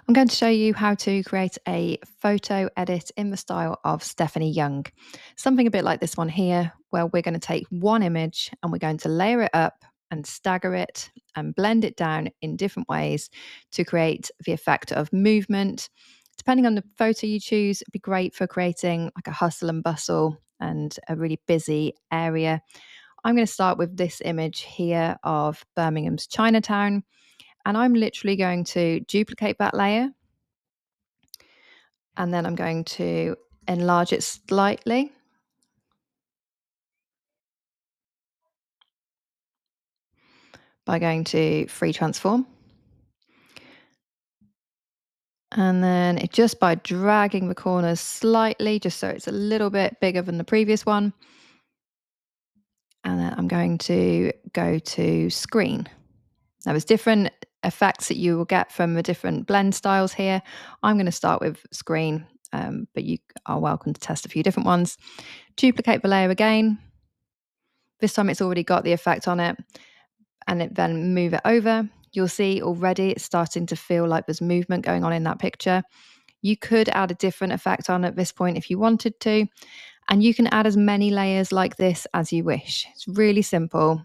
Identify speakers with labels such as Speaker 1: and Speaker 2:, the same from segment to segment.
Speaker 1: I'm going to show you how to create a photo edit in the style of Stephanie Jung. Something a bit like this one here, where we're going to take one image and we're going to layer it up and stagger it and blend it down in different ways to create the effect of movement. Depending on the photo you choose, it'd be great for creating like a hustle and bustle and a really busy area. I'm going to start with this image here of Birmingham's Chinatown. And I'm literally going to duplicate that layer, and then I'm going to enlarge it slightly. By going to free transform. And then just by dragging the corners slightly, just so it's a little bit bigger than the previous one. And then I'm going to go to screen. Now there's different effects that you will get from the different blend styles here. I'm going to start with screen, but you are welcome to test a few different ones. Duplicate the layer again. This time it's already got the effect on it, and then move it over. You'll see already it's starting to feel like there's movement going on in that picture. You could add a different effect on at this point if you wanted to, and you can add as many layers like this as you wish. It's really simple.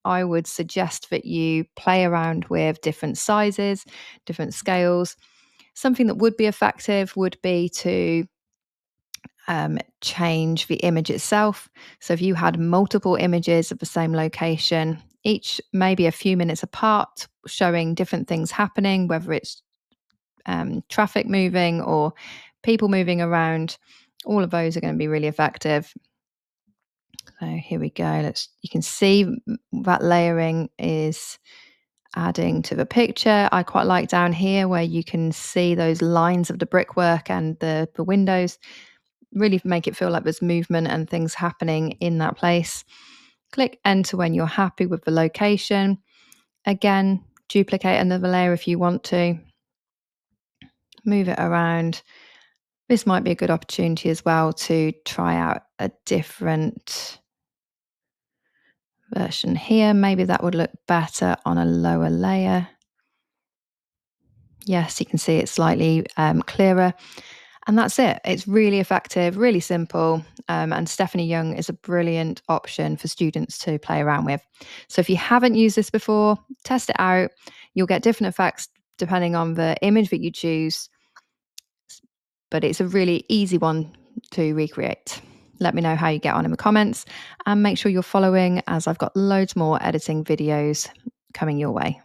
Speaker 1: I would suggest that you play around with different sizes, different scales. Something that would be effective would be to change the image itself. So if you had multiple images of the same location, each maybe a few minutes apart, showing different things happening, whether it's traffic moving or people moving around, all of those are going to be really effective. So here we go. You can see that layering is adding to the picture. I quite like down here where you can see those lines of the brickwork and the windows. Really make it feel like there's movement and things happening in that place. Click enter when you're happy with the location. Again, duplicate another layer if you want to. Move it around. This might be a good opportunity as well to try out a different version here. Maybe that would look better on a lower layer. Yes, you can see it's slightly clearer. And that's it. It's really effective, really simple. And Stephanie Jung is a brilliant option for students to play around with. So if you haven't used this before, test it out. You'll get different effects depending on the image that you choose. But it's a really easy one to recreate. Let me know how you get on in the comments, and make sure you're following, as I've got loads more editing videos coming your way.